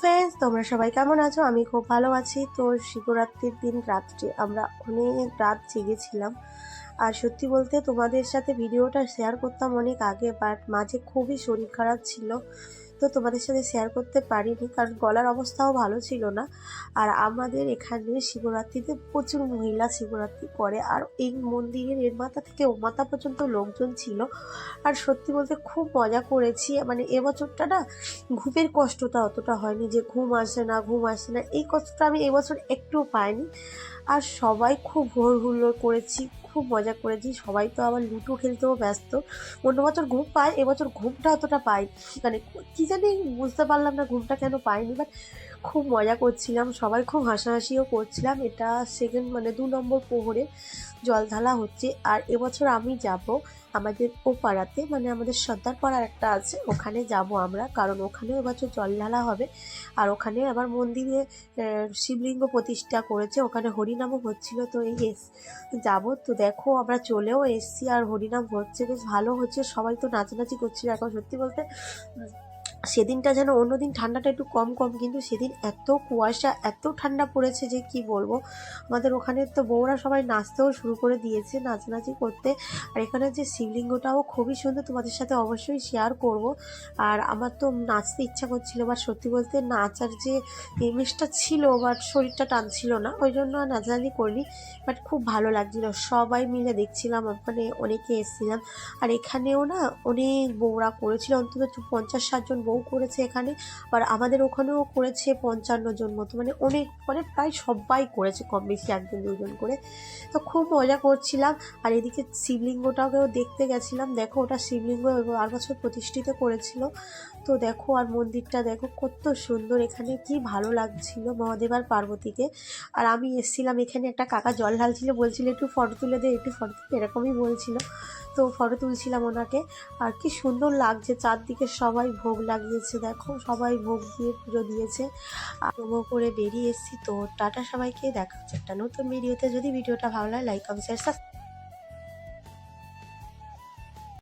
Friends, তোমরা সবাই কেমন আছো? আমি খুব ভালো আছি। তো শিবরাত্রির দিন রাত্রে আমরা অনেক রাত জেগেছিলাম। আর সত্যি বলতে তোমাদের সাথে ভিডিওটা শেয়ার করতাম অনেক আগে, বাট মাঝে খুবই শরীর খারাপ ছিল, তো তোমাদের সাথে শেয়ার করতে পারিনি, কারণ গলার অবস্থাও ভালো ছিল না। আর আমাদের এখানে শিবরাত্রিতে প্রচুর মহিলা শিবরাত্রি করে, আর এই মন্দিরের এর মাথা থেকে ও মাথা পর্যন্ত লোকজন ছিল। আর সত্যি বলতে খুব মজা করেছি। মানে এবছরটা না ঘুমের কষ্টটা অতটা হয়নি, যে ঘুম আসে না এই কষ্টটা আমি এবছর একটুও পাইনি। আর সবাই খুব ভোর হুল্লোড় করেছি, খুব মজা করেছি। সবাই তো আবার লুডো খেলতেও ব্যস্ত। অন্য বছর ঘুম পায়, এবছর ঘুমটা অতটা পাই, মানে কি জানি বুঝতে পারলাম না ঘুমটা কেন পাইনি। বাট খুব মজা করছিলাম, সবাই খুব হাসাহাসিও করছিলাম। এটা সেকেন্ড মানে 2 নম্বর প্রহরে জল ঢালা হচ্ছে। আর এবছর আমি যাব আমাদের ও পাড়াতে, মানে আমাদের সর্দার পাড়ার একটা আছে, ওখানে যাব আমরা, কারণ ওখানে এবছর জল ঢালা হবে। আর ওখানে আবার মন্দিরে শিবলিঙ্গ প্রতিষ্ঠা করেছে, ওখানে হরিনামও হচ্ছিল। তো এই যাবো। তো দেখো আমরা চলেও এসছি, আর হরিনাম হচ্ছে, বেশ ভালো হচ্ছে, সবাই তো নাচানাচি করছিল। এখন সত্যি বলতে সেদিনটা যেন অন্যদিন ঠান্ডাটা একটু কম কম, কিন্তু সেদিন এত কুয়াশা, এত ঠান্ডা পড়েছে যে কি বলবো। আমাদের ওখানে তো বউরা সবাই নাচতেও শুরু করে দিয়েছে, নাচানাচি করতে। আর এখানে যে শিবলিঙ্গটাও খুবই সুন্দর, তোমাদের সাথে অবশ্যই শেয়ার করব। আর আমার তো নাচতে ইচ্ছা করছিল, বাট সত্যি বলতে নাচার যে ইমেজটা ছিল, বাট শরীরটা টানছিল না, ওই জন্য আর নাচানাচি করিনি। বাট খুব ভালো লাগছিল, সবাই মিলে দেখছিলাম, মানে অনেকে এসেছিলাম। আর এখানেও না অনেক বউরা করেছিল, অন্তত 50-60 জন বউ করেছে এখানে। আর আমাদের ওখানেও করেছে 55 জন মতো, মানে অনেক, মানে প্রায় সবাই করেছে কম বেশি 1-2 জন করে। তো খুব মজা করছিলাম। আর এদিকে শিবলিঙ্গটাকেও দেখতে গেছিলাম। দেখো ওটা শিবলিঙ্গ আর বছর প্রতিষ্ঠিত করেছিল। তো দেখো, আর মন্দিরটা দেখো কত সুন্দর, এখানে কি ভালো লাগছিল মহাদেব আর পার্বতীকে। আর আমি এসেছিলাম এখানে, একটা কাকা জল ঢালছিল, বলছিল একটু ফটো তুলে দে, একটু ফটো তুলে, এরকমই বলছিল। তো ফটো তুলছিলাম ওনাকে। আর কি সুন্দর লাগছে, চারদিকে সবাই ভোগ লাগিয়েছে, দেখো সবাই ভোগ দিয়ে পুজো দিয়েছে। আর প্রোমো করে বেরিয়ে এসেছি। তো টাটা সবাইকে, দেখা হচ্ছে একটা নতুন ভিডিওতে। যদি ভিডিওটা ভালো লাগে লাইক কমেন্ট শেয়ার